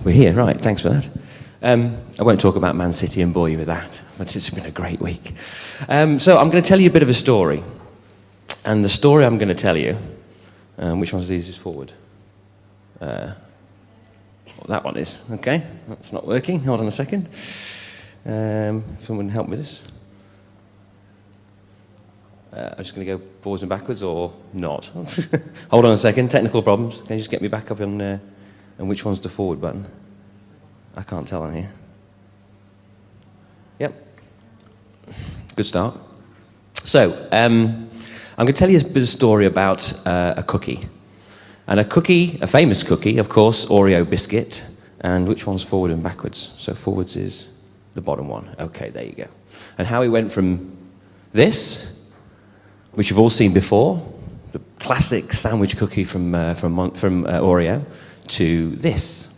we're here, right, thanks for that. I won't talk about Man City and bore you with that, but it's been a great week. So I'm going to tell you a bit of a story. And the story I'm going to tell you, which one of these is forward? Well, that one is, okay. That's not working, hold on a second. Someone help me with this? I'm just going to go forwards and backwards or not. Hold on a second, technical problems. Can you just get me back up on and which one's the forward button? I can't tell on here. Yep. Good start. So, I'm going to tell you a bit of story about a cookie. And a cookie, a famous cookie, of course, Oreo biscuit. And which one's forward and backwards? So forwards is the bottom one. Okay, there you go. And how he went from this, which you've all seen before, the classic sandwich cookie from Oreo, to this.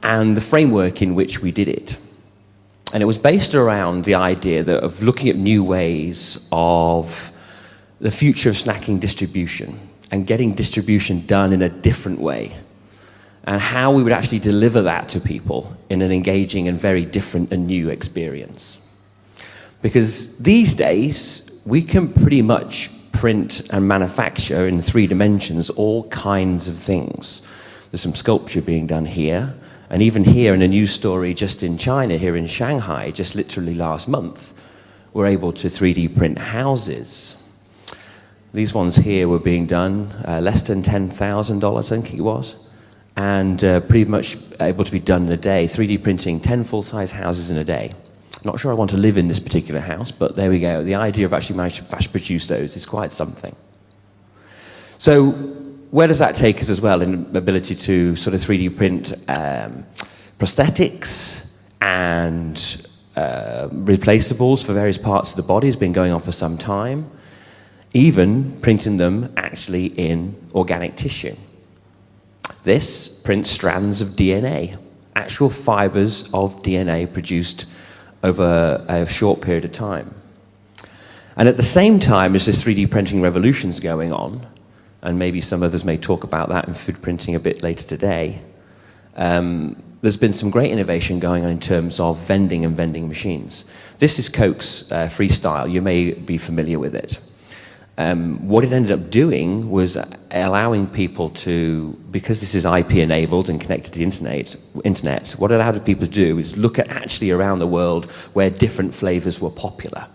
And the framework in which we did it. And it was based around the idea of looking at new ways of the future of snacking distribution and getting distribution done in a different way. And how we would actually deliver that to people in an engaging and very different and new experience. Because these days, we can pretty much print and manufacture in 3 dimensions all kinds of things. There's some sculpture being done here. And even here in a news story just in China, here in Shanghai, just literally last month, we're able to 3D print houses. These ones here were being done less than $10,000, I think it was, and pretty much able to be done in a day, 3D printing 10 full-size houses in a day. Not sure I want to live in this particular house, but there we go. The idea of actually managing to mass-produce those is quite something. So, where does that take us as well in the ability to sort of 3D print prosthetics and replaceables for various parts of the body has been going on for some time, even printing them actually in organic tissue. This prints strands of DNA, actual fibers of DNA produced over a short period of time. And at the same time as this 3D printing revolution's going on, and maybe some others may talk about that in food printing a bit later today, there's been some great innovation going on in terms of vending and vending machines. This is Coke's Freestyle. You may be familiar with it. What it ended up doing was allowing people to, because this is IP enabled and connected to the internet, what it allowed people to do is look at actually around the world where different flavors were popular.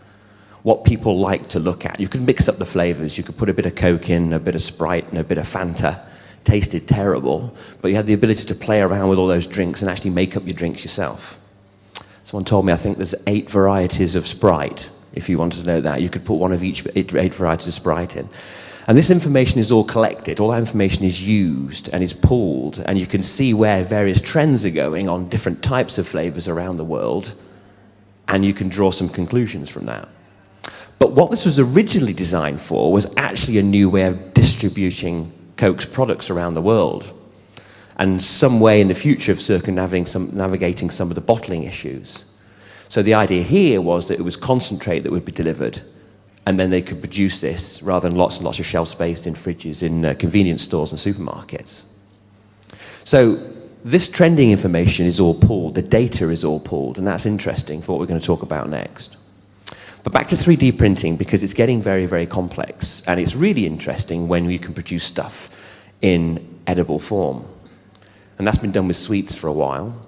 What people like to look at. You could mix up the flavors. You could put a bit of Coke in, a bit of Sprite, and a bit of Fanta. Tasted terrible, but you had the ability to play around with all those drinks and actually make up your drinks yourself. Someone told me I think there's 8 varieties of Sprite. If you wanted to know that, you could put one of each 8 varieties of Sprite in. And this information is all collected. All that information is used and is pooled, and you can see where various trends are going on different types of flavors around the world, and you can draw some conclusions from that. But what this was originally designed for was actually a new way of distributing Coke's products around the world, and some way in the future of circumnavigating some of the bottling issues. So the idea here was that it was concentrate that would be delivered, and then they could produce this rather than lots and lots of shelf space in fridges in convenience stores and supermarkets. So this trending information is all pooled, the data is all pooled, and that's interesting for what we're going to talk about next. But back to 3D printing, because it's getting very, very complex, and it's really interesting when you can produce stuff in edible form. And that's been done with sweets for a while.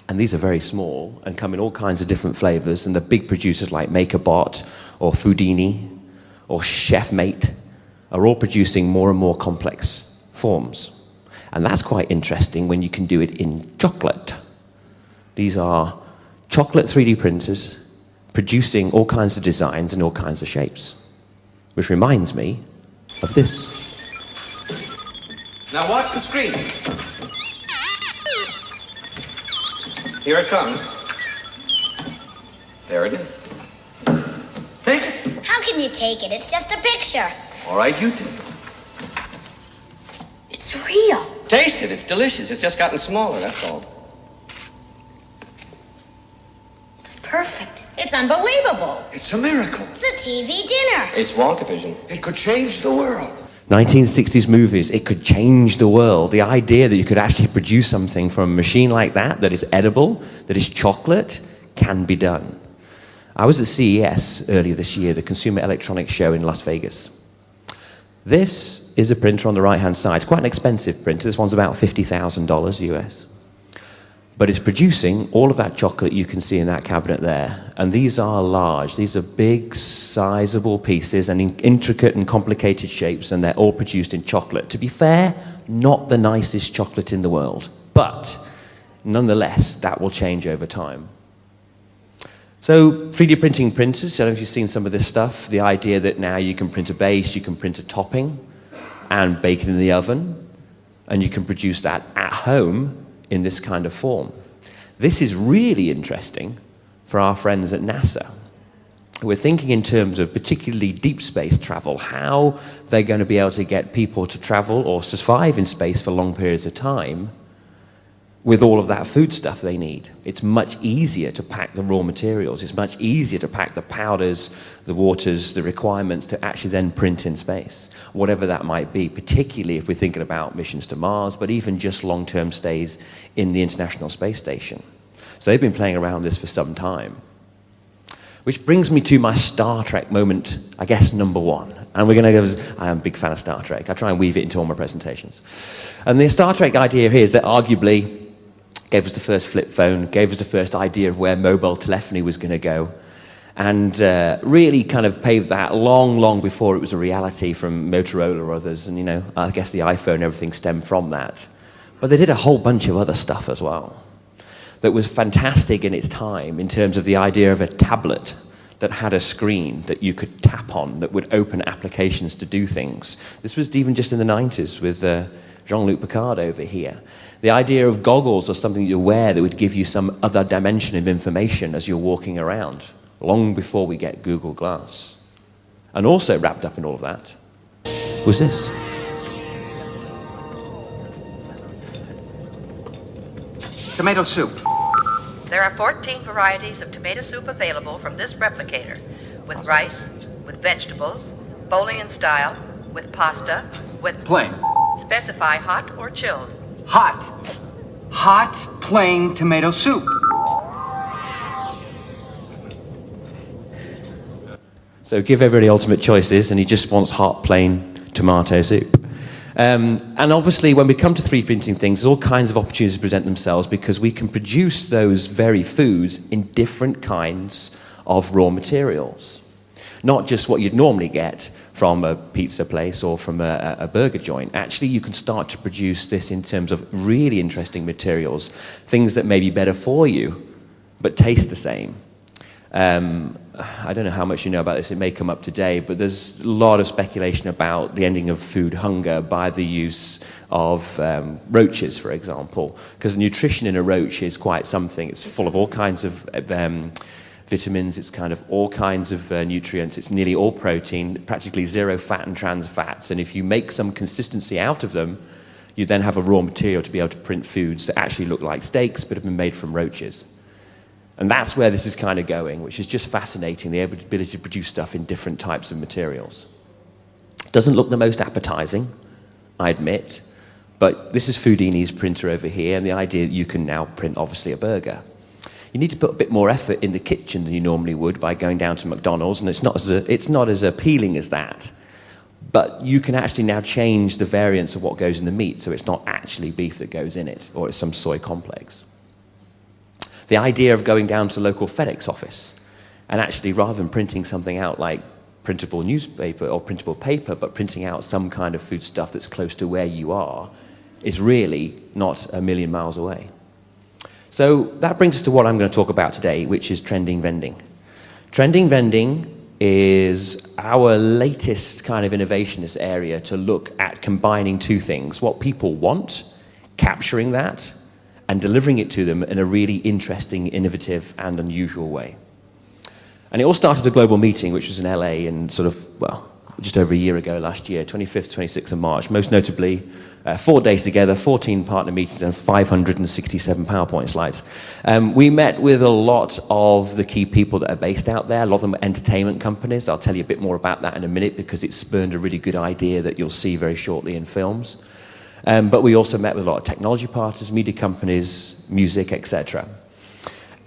And these are very small and come in all kinds of different flavors, and the big producers like MakerBot or Foodini or ChefMate are all producing more and more complex forms. And that's quite interesting when you can do it in chocolate. These are chocolate 3D printers producing all kinds of designs and all kinds of shapes. Which reminds me of this. Now watch the screen. Here it comes. There it is. Take it. How can you take it? It's just a picture. All right, you take it. It's real. Taste it. It's delicious. It's just gotten smaller, that's all. It's perfect. It's unbelievable. It's a miracle. It's a TV dinner. It's Wonka vision. It could change the world. 1960s movies, it could change the world. The idea that you could actually produce something from a machine like that is edible, that is chocolate, can be done. I was at CES earlier this year, the Consumer Electronics Show in Las Vegas. This is a printer on the right-hand side. It's quite an expensive printer. This one's about $50,000 US. But it's producing all of that chocolate you can see in that cabinet there. And these are large. These are big, sizable pieces and in intricate and complicated shapes, and they're all produced in chocolate. To be fair, not the nicest chocolate in the world. But nonetheless, that will change over time. So 3D printing printers, I don't know if you've seen some of this stuff. The idea that now you can print a base, you can print a topping, and bake it in the oven, and you can produce that at home in this kind of form. This is really interesting for our friends at NASA. We're thinking in terms of particularly deep space travel, how they're going to be able to get people to travel or survive in space for long periods of time with all of that food stuff they need. It's much easier to pack the raw materials. It's much easier to pack the powders, the waters, the requirements to actually then print in space, whatever that might be, particularly if we're thinking about missions to Mars, but even just long-term stays in the International Space Station. So they've been playing around this for some time. Which brings me to my Star Trek moment, I guess, number one. And we're going to go, I am a big fan of Star Trek. I try and weave it into all my presentations. And the Star Trek idea here is that arguably gave us the first flip phone, gave us the first idea of where mobile telephony was going to go, and really kind of paved that long before it was a reality from Motorola or others. And, you know, I guess the iPhone and everything stemmed from that. But they did a whole bunch of other stuff as well that was fantastic in its time in terms of the idea of a tablet that had a screen that you could tap on that would open applications to do things. This was even just in the 90s with Jean-Luc Picard over here. The idea of goggles or something you wear that would give you some other dimension of information as you're walking around, long before we get Google Glass. And also wrapped up in all of that was this. Tomato soup. There are 14 varieties of tomato soup available from this replicator, with rice, with vegetables, Bolian style, with pasta, with Plain. Specify hot or chilled. Hot. Hot, plain tomato soup. So give everybody ultimate choices, and he just wants hot, plain tomato soup. And obviously, when we come to 3D printing things, there's all kinds of opportunities to present themselves because we can produce those very foods in different kinds of raw materials. Not just what you'd normally get from a pizza place or from a burger joint. Actually, you can start to produce this in terms of really interesting materials, things that may be better for you, but taste the same. I don't know how much you know about this, it may come up today, but there's a lot of speculation about the ending of food hunger by the use of roaches, for example, because the nutrition in a roach is quite something. It's full of all kinds of vitamins, it's kind of all kinds of nutrients, it's nearly all protein, practically zero fat and trans fats, and if you make some consistency out of them, you then have a raw material to be able to print foods that actually look like steaks but have been made from roaches. And that's where this is kind of going, which is just fascinating, the ability to produce stuff in different types of materials. Doesn't look the most appetizing, I admit, but this is Foodini's printer over here, and the idea that you can now print, obviously, a burger. You need to put a bit more effort in the kitchen than you normally would by going down to McDonald's, and it's not as appealing as that. But you can actually now change the variance of what goes in the meat, so it's not actually beef that goes in it, or it's some soy complex. The idea of going down to the local FedEx office, and actually rather than printing something out like printable newspaper or printable paper, but printing out some kind of food stuff that's close to where you are, is really not a million miles away. So that brings us to what I'm going to talk about today, which is trending vending. Trending vending is our latest kind of innovation in this area to look at combining two things, what people want, capturing that, and delivering it to them in a really interesting, innovative, and unusual way. And it all started at a global meeting, which was in LA in sort of, well, just over a year ago last year, 25th, 26th of March, most notably 4 days together, 14 partner meetings and 567 PowerPoint slides. We met with a lot of the key people that are based out there. A lot of them are entertainment companies. I'll tell you a bit more about that in a minute because it spurned a really good idea that you'll see very shortly in films. But we also met with a lot of technology partners, media companies, music, etc.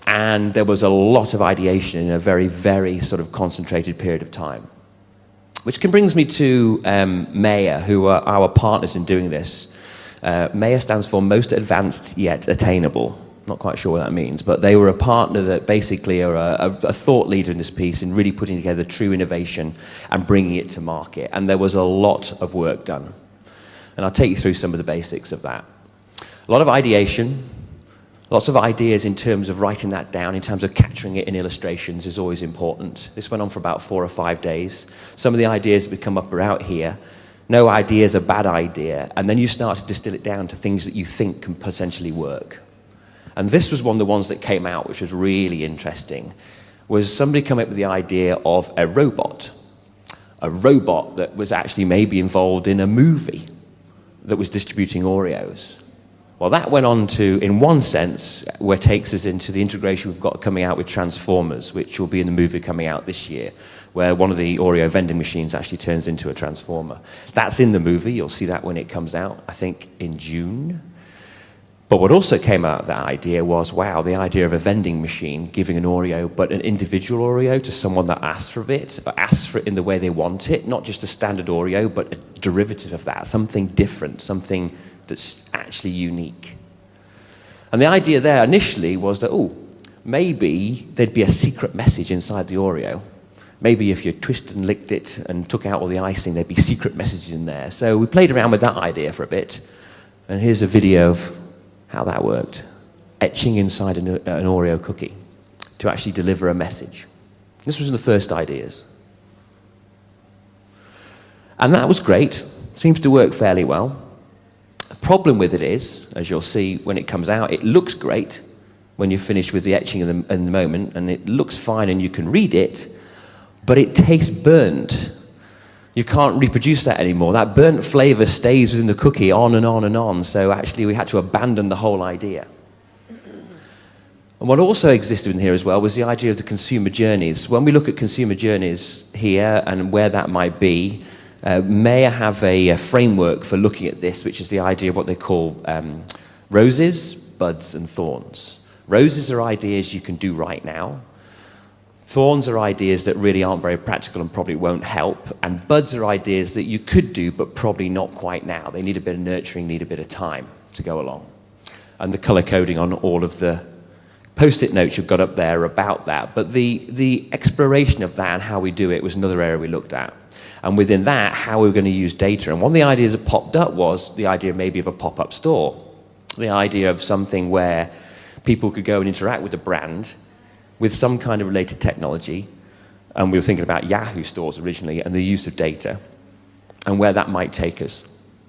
And there was a lot of ideation in a very, very sort of concentrated period of time. Which brings me to MAYA, who are our partners in doing this. MAYA stands for Most Advanced Yet Attainable. Not quite sure what that means, but they were a partner that basically are a thought leader in this piece in really putting together true innovation and bringing it to market. And there was a lot of work done. And I'll take you through some of the basics of that. A lot of ideation. Lots of ideas in terms of writing that down, in terms of capturing it in illustrations is always important. This went on for about 4 or 5 days. Some of the ideas that come up are out here. No idea is a bad idea. And then you start to distill it down to things that you think can potentially work. And this was one of the ones that came out, which was really interesting, was somebody come up with the idea of a robot that was actually maybe involved in a movie that was distributing Oreos. Well, that went on to, in one sense, where it takes us into the integration we've got coming out with Transformers, which will be in the movie coming out this year, where one of the Oreo vending machines actually turns into a Transformer. That's in the movie. You'll see that when it comes out, I think, in June. But what also came out of that idea was, wow, the idea of a vending machine giving an Oreo, but an individual Oreo to someone that asks for it, but asks for it in the way they want it, not just a standard Oreo, but a derivative of that, something different, something that's actually unique. And the idea there initially was that, oh, maybe there'd be a secret message inside the Oreo. Maybe if you twisted and licked it and took out all the icing, there'd be secret messages in there. So we played around with that idea for a bit. And here's a video of how that worked. Etching inside an Oreo cookie to actually deliver a message. This was the first ideas. And that was great. Seems to work fairly well. The problem with it is, as you'll see when it comes out, it looks great when you're finished with the etching in the moment, and it looks fine and you can read it, but it tastes burnt. You can't reproduce that anymore. That burnt flavor stays within the cookie on and on and on, so actually we had to abandon the whole idea. And what also existed in here as well was the idea of the consumer journeys. When we look at consumer journeys here and where that might be, MAYA have a framework for looking at this, which is the idea of what they call roses, buds, and thorns. Roses are ideas you can do right now. Thorns are ideas that really aren't very practical and probably won't help. And buds are ideas that you could do, but probably not quite now. They need a bit of nurturing, need a bit of time to go along. And the color coding on all of the Post-it notes you've got up there about that. But the exploration of that and how we do it was another area we looked at. And within that, how we were going to use data. And one of the ideas that popped up was the idea maybe of a pop-up store. The idea of something where people could go and interact with the brand with some kind of related technology. And we were thinking about Yahoo stores originally and the use of data and where that might take us.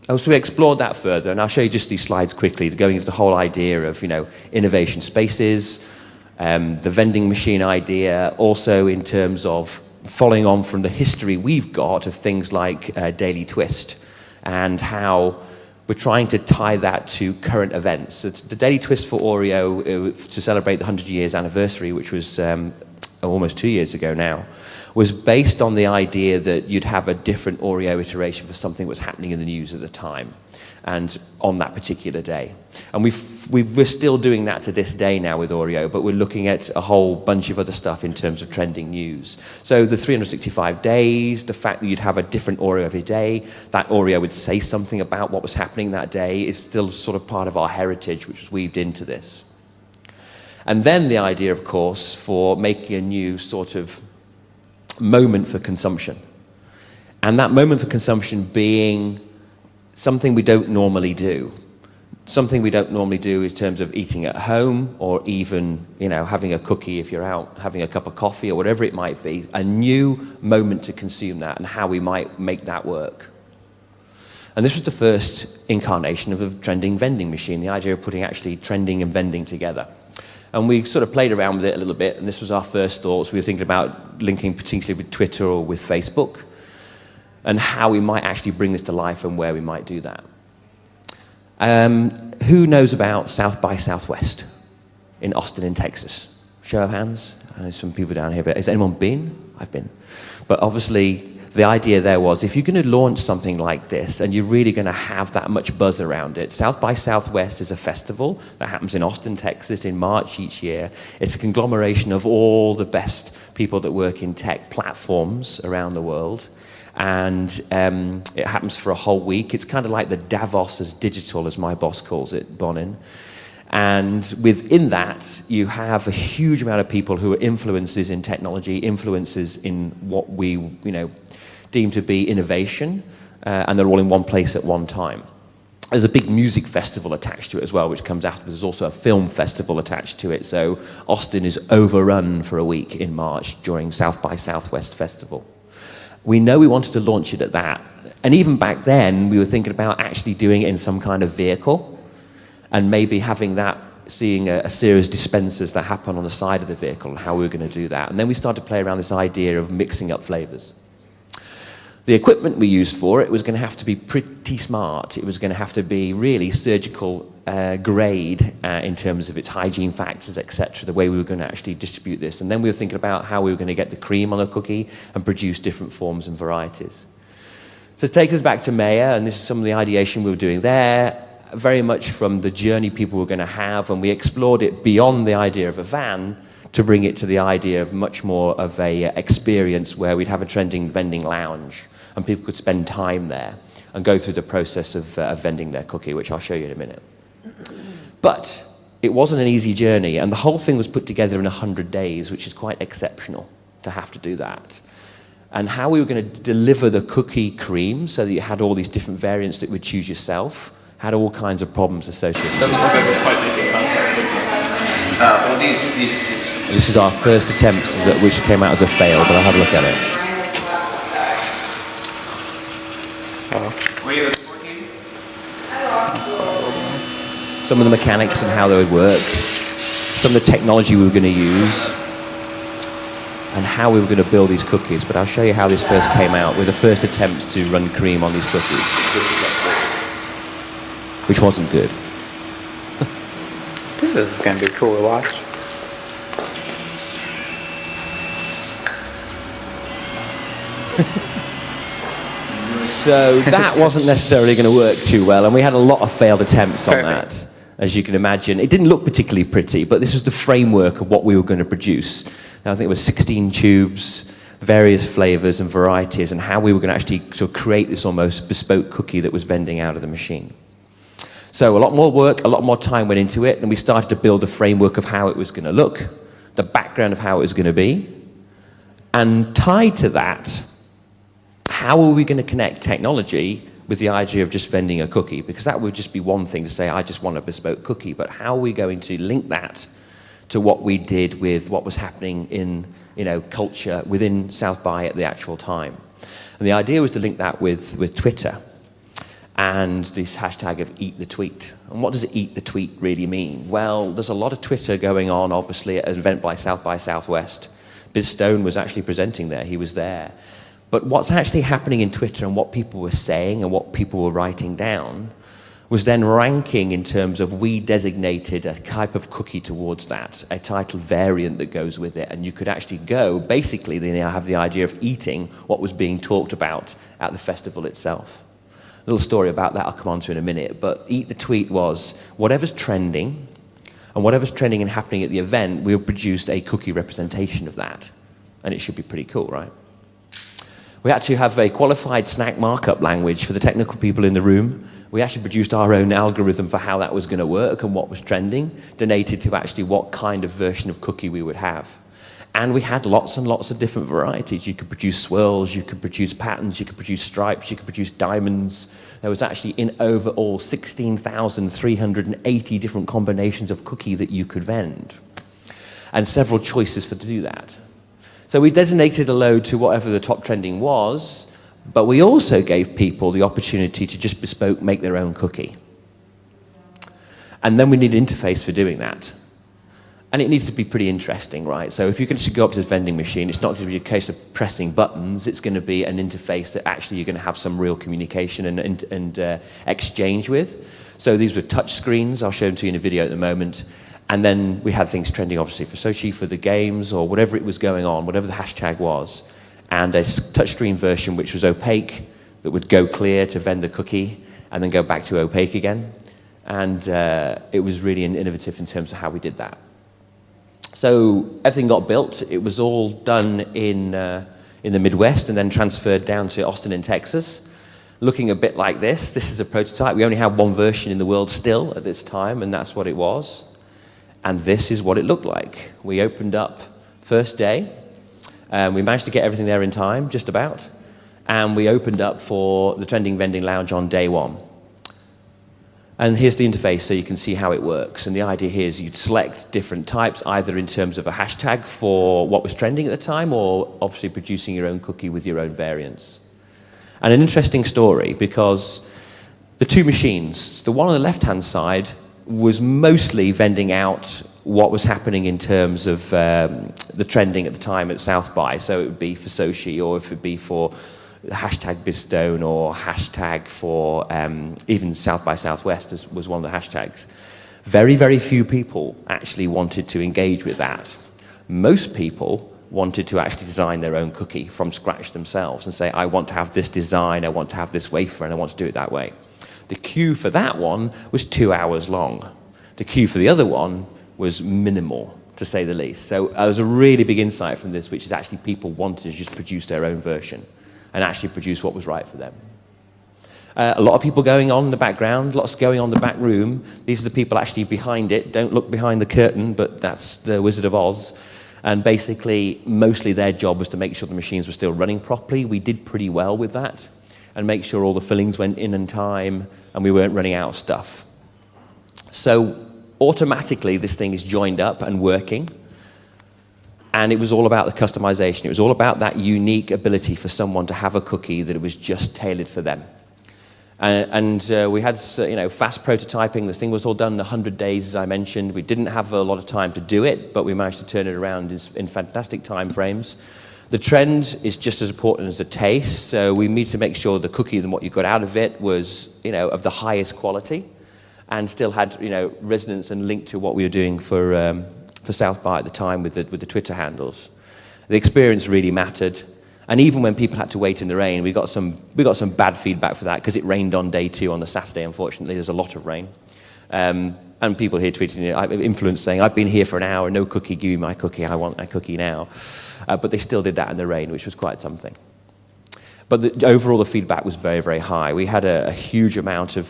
And so we explored that further, and I'll show you just these slides quickly, going into the whole idea of, innovation spaces, the vending machine idea, also in terms of following on from the history we've got of things like Daily Twist and how we're trying to tie that to current events. So the Daily Twist for Oreo to celebrate the 100 years anniversary, which was almost 2 years ago now, was based on the idea that you'd have a different Oreo iteration for something that was happening in the news at the time and on that particular day. And we're still doing that to this day now with Oreo, but we're looking at a whole bunch of other stuff in terms of trending news. So the 365 days, the fact that you'd have a different Oreo every day, that Oreo would say something about what was happening that day is still sort of part of our heritage, which was weaved into this. And then the idea, of course, for making a new sort of moment for consumption. And that moment for consumption being something we don't normally do. Something we don't normally do in terms of eating at home or even, having a cookie if you're out, having a cup of coffee or whatever it might be. A new moment to consume that and how we might make that work. And this was the first incarnation of a trending vending machine, the idea of putting actually trending and vending together. And we sort of played around with it a little bit, and this was our first thoughts. We were thinking about linking particularly with Twitter or with Facebook. and how we might actually bring this to life and where we might do that. Who knows about South by Southwest in Austin in Texas? Show of hands. I know some people down here, but has anyone been? I've been. But obviously, the idea there was, if you're going to launch something like this and you're really going to have that much buzz around it, South by Southwest is a festival that happens in Austin, Texas in March each year. It's a conglomeration of all the best people that work in tech platforms around the world. And it happens for a whole week. It's kind of like the Davos as digital, as my boss calls it, Bonin. And within that, you have a huge amount of people who are influencers in technology, influencers in what we deem to be innovation, and they're all in one place at one time. There's a big music festival attached to it as well, which comes after. There's also a film festival attached to it. So Austin is overrun for a week in March during South by Southwest Festival. We know we wanted to launch it at that. And even back then, we were thinking about actually doing it in some kind of vehicle and maybe having that, seeing a series of dispensers that happen on the side of the vehicle and how we were going to do that. And then we started to play around this idea of mixing up flavors. The equipment we used for it was going to have to be pretty smart. It was going to have to be really surgical grade in terms of its hygiene factors, etc., the way we were going to actually distribute this. And then we were thinking about how we were going to get the cream on a cookie and produce different forms and varieties. So take us back to Maya, and this is some of the ideation we were doing there, very much from the journey people were going to have, and we explored it beyond the idea of a van to bring it to the idea of much more of a experience where we'd have a trending vending lounge and people could spend time there and go through the process of vending their cookie, which I'll show you in a minute. But it wasn't an easy journey, and the whole thing was put together in 100 days, which is quite exceptional to have to do that. And how we were going to deliver the cookie cream so that you had all these different variants that you would choose yourself had all kinds of problems associated with it. Doesn't look like it's quite making contact. Well, This is our first attempts, which came out as a fail, but I'll have a look at it. Were you at 14? Some of the mechanics and how they would work, some of the technology we were going to use, and how we were going to build these cookies. But I'll show you how this first came out with the first attempts to run cream on these cookies, which wasn't good. I think this is going to be cool to watch. So that wasn't necessarily going to work too well, and we had a lot of failed attempts on that, as you can imagine. It didn't look particularly pretty, but this was the framework of what we were going to produce. Now, I think it was 16 tubes, various flavors and varieties, and how we were going to actually sort of create this almost bespoke cookie that was vending out of the machine. So a lot more work, a lot more time went into it, and we started to build a framework of how it was going to look, the background of how it was going to be, and tied to that, how are we going to connect technology with the idea of just vending a cookie? Because that would just be one thing to say, I just want a bespoke cookie, but how are we going to link that to what we did with what was happening in culture within South by at the actual time? And the idea was to link that with Twitter and this hashtag of eat the tweet. And what does eat the tweet really mean? Well, there's a lot of Twitter going on, obviously, at an event by Southwest. Biz Stone was actually presenting there, he was there. But what's actually happening in Twitter and what people were saying and what people were writing down was then ranking in terms of we designated a type of cookie towards that, a title variant that goes with it. And you could actually go, basically, they now have the idea of eating what was being talked about at the festival itself. A little story about that I'll come on to in a minute. But eat the tweet was whatever's trending, and whatever's trending and happening at the event, we'll produce a cookie representation of that. And it should be pretty cool, right? We had to have a qualified snack markup language for the technical people in the room. We actually produced our own algorithm for how that was going to work and what was trending, donated to actually what kind of version of cookie we would have. And we had lots and lots of different varieties. You could produce swirls, you could produce patterns, you could produce stripes, you could produce diamonds. There was actually in overall 16,380 different combinations of cookie that you could vend, and several choices to do that. So we designated a load to whatever the top trending was, but we also gave people the opportunity to just bespoke make their own cookie. And then we need an interface for doing that. And it needs to be pretty interesting, right? So if you can just go up to this vending machine, it's not going to be a case of pressing buttons. It's going to be an interface that actually you're going to have some real communication and exchange with. So these were touch screens. I'll show them to you in a video at the moment. And then we had things trending, obviously, for Sochi, for the games, or whatever it was going on, whatever the hashtag was. And a touchscreen version which was opaque, that would go clear to vend the cookie, and then go back to opaque again. And it was really innovative in terms of how we did that. So everything got built. It was all done in the Midwest and then transferred down to Austin in Texas, looking a bit like this. This is a prototype. We only had one version in the world still at this time, and that's what it was. And this is what it looked like. We opened up first day. We managed to get everything there in time, just about. And we opened up for the Trending Vending Lounge on day one. And here's the interface so you can see how it works. And the idea here is you'd select different types, either in terms of a hashtag for what was trending at the time, or obviously producing your own cookie with your own variants. And an interesting story, because the two machines, the one on the left-hand side was mostly vending out what was happening in terms of the trending at the time at South by. So it would be for Sochi, or if it would be for hashtag Bistone, or hashtag for even South by Southwest was one of the hashtags. Very, very few people actually wanted to engage with that. Most people wanted to actually design their own cookie from scratch themselves and say, I want to have this design, I want to have this wafer, and I want to do it that way. The queue for that one was 2 hours long. The queue for the other one was minimal, to say the least. So there was a really big insight from this, which is actually people wanted to just produce their own version and actually produce what was right for them. A lot of people going on in the background, lots going on in the back room. These are the people actually behind it. Don't look behind the curtain, but that's the Wizard of Oz. And basically, mostly their job was to make sure the machines were still running properly. We did pretty well with that, and make sure all the fillings went in time, and we weren't running out of stuff. So automatically, this thing is joined up and working. And it was all about the customization. It was all about that unique ability for someone to have a cookie that it was just tailored for them. We had fast prototyping. This thing was all done in 100 days, as I mentioned. We didn't have a lot of time to do it, but we managed to turn it around in fantastic time frames. The trend is just as important as the taste. So we need to make sure the cookie and what you got out of it was, of the highest quality, and still had, resonance and link to what we were doing for South by at the time with the Twitter handles. The experience really mattered, and even when people had to wait in the rain, we got some bad feedback for that, because it rained on day 2 on the Saturday. Unfortunately, there's a lot of rain, and people here tweeting, influencers saying, "I've been here for an hour, no cookie, give me my cookie, I want my cookie now." But they still did that in the rain, which was quite something. But overall, the feedback was very, very high. We had a huge amount of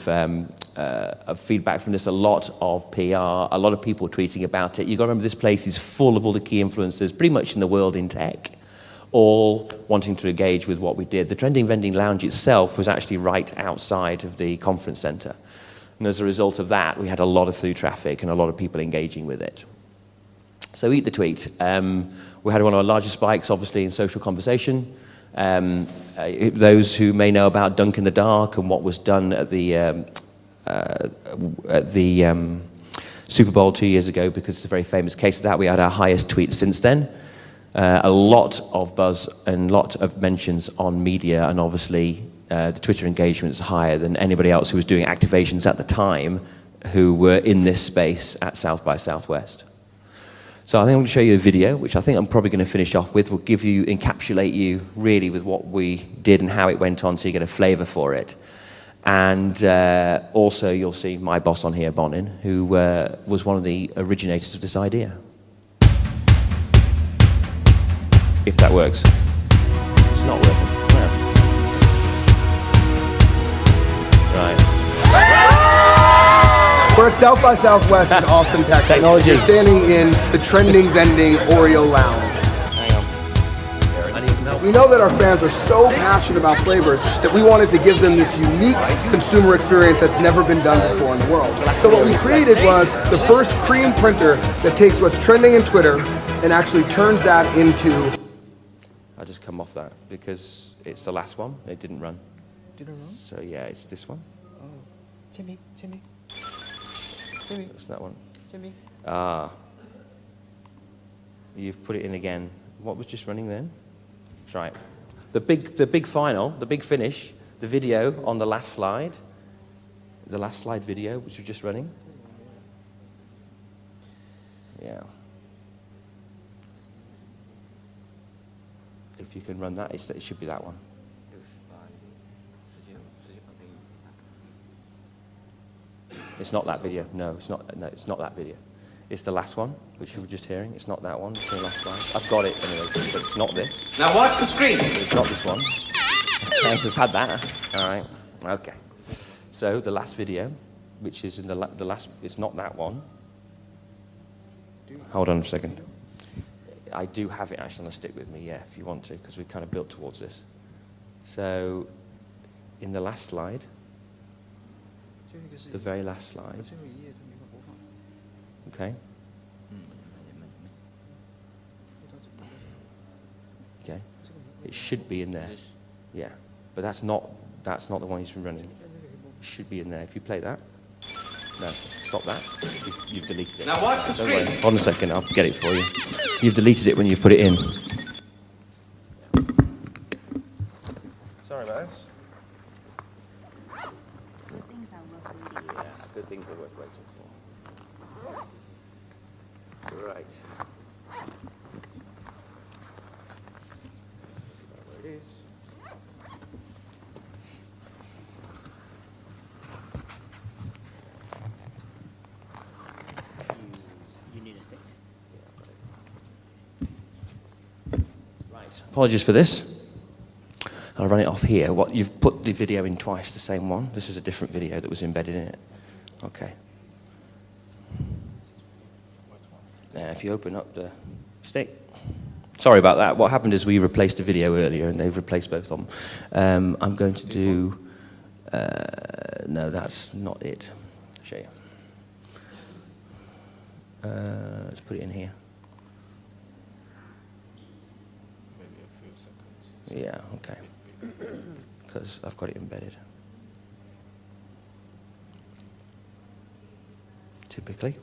feedback from this, a lot of PR, a lot of people tweeting about it. You've got to remember, this place is full of all the key influencers, pretty much in the world in tech, all wanting to engage with what we did. The Trending Vending Lounge itself was actually right outside of the conference center. And as a result of that, we had a lot of through traffic and a lot of people engaging with it. So eat the tweet. We had one of our largest spikes, obviously, in social conversation. Those who may know about Dunk in the Dark and what was done at the Super Bowl 2 years ago, because it's a very famous case of that, we had our highest tweet since then. A lot of buzz and a lot of mentions on media, and obviously the Twitter engagement is higher than anybody else who was doing activations at the time who were in this space at South by Southwest. So I think I'm going to show you a video, which I think I'm probably going to finish off with. Will encapsulate you really with what we did and how it went on, so you get a flavor for it. And also you'll see my boss on here, Bonin, who was one of the originators of this idea. If that works. It's not working. No. Right. We're at South by Southwest in Austin, Texas. Technology. We're standing in the Trending Vending Oreo Lounge. Hang on. I need some help. We know that our fans are so passionate about flavors that we wanted to give them this unique consumer experience that's never been done before in the world. So what we created was the first cream printer that takes what's trending in Twitter and actually turns that into... I'll just come off that because it's the last one. It didn't run. Did it run? So yeah, it's this one. Oh, Jimmy. It's that one. Jimmy. Ah. You've put it in again. What was just running then? That's right. The big final, the big finish, the video on the last slide video, which was just running. Yeah. If you can run that, it should be that one. It's not that video. No, it's not. No, it's not that video. It's the last one, which you were just hearing. It's not that one. It's the last slide. I've got it anyway. So it's not this. Now watch the screen. It's not this one. Okay, we've had that. All right. Okay. So the last video, which is in the last. It's not that one. Hold on a second. I do have it actually on the stick with me. Yeah, if you want to, because we've kind of built towards this. So, in the last slide. The very last slide. Okay. Okay. It should be in there. Yeah. But that's not the one he's been running. It should be in there. If you play that. No, stop that. You've deleted it. Now watch the screen. Hold on a second, I'll get it for you. You've deleted it when you put it in. Sorry about this. Yeah, good things are worth waiting for. Right. There it is. You need a stick. Right. Apologies for this. I'll run it off here. You've put the video in twice, the same one. This is a different video that was embedded in it. Okay. Now, if you open up the stick. Sorry about that. What happened is we replaced the video earlier, and they've replaced both of them. I'm going to do... no, that's not it. I'll show you. Let's put it in here. Maybe a few seconds. Yeah, okay. Because I've got it embedded. Typically,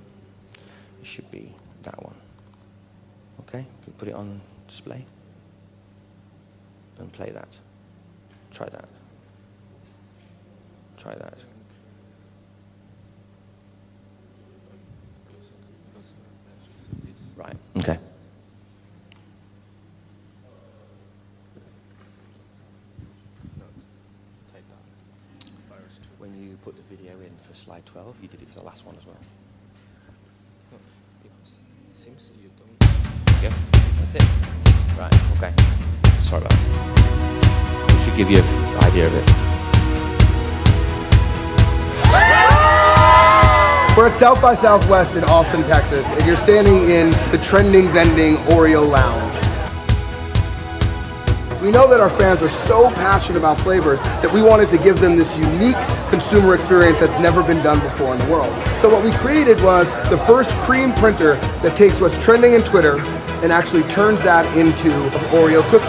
it should be that one. Okay, we put it on display and play that. Try that. Try that. Right, okay. When you put the video in for slide 12, you did it for the last one as well. Because it seems you don't. Yeah, that's it. Right, okay. Sorry about that. It should give you an idea of it. We're at South by Southwest in Austin, Texas, and you're standing in the trending vending Oreo Lounge. We know that our fans are so passionate about flavors that we wanted to give them this unique consumer experience that's never been done before in the world. So what we created was the first cream printer that takes what's trending in Twitter and actually turns that into an Oreo cookie.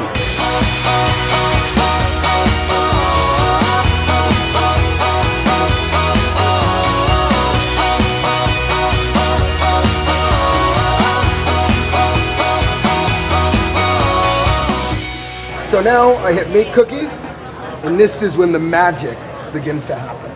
So now I hit make cookie, and this is when the magic begins to happen.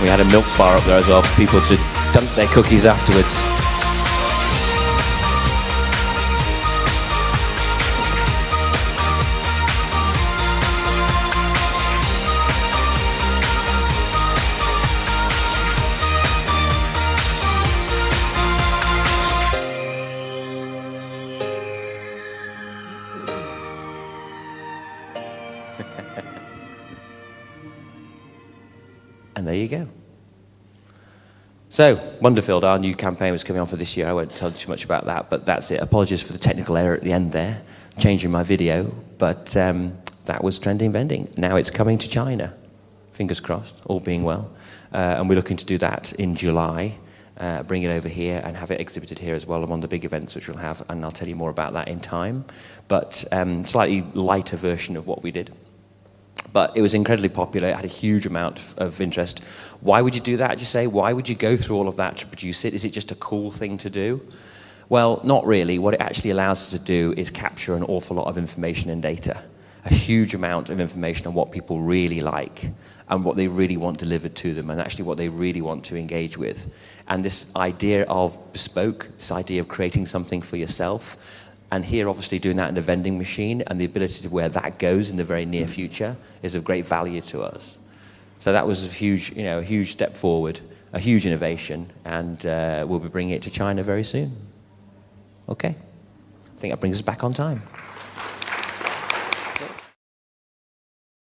We had a milk bar up there as well for people to dump their cookies afterwards. And there you go. So, Wonderfield, our new campaign was coming on for this year. I won't tell you too much about that, but that's it. Apologies for the technical error at the end there, changing my video, but that was Trending Vending. Now it's coming to China. Fingers crossed, all being well. And we're looking to do that in July, bring it over here and have it exhibited here as well on one of the big events which we'll have, and I'll tell you more about that in time. But slightly lighter version of what we did. But it was incredibly popular. It had a huge amount of interest. Why would you do that, you say? Why would you go through all of that to produce it? Is it just a cool thing to do? Well, not really. What it actually allows us to do is capture an awful lot of information and data. A huge amount of information on what people really like and what they really want delivered to them and actually what they really want to engage with. And this idea of bespoke, this idea of creating something for yourself, and here obviously doing that in a vending machine and the ability to where that goes in the very near future is of great value to us. So that was a huge, a huge step forward, a huge innovation, and we'll be bringing it to China very soon. Okay, I think that brings us back on time.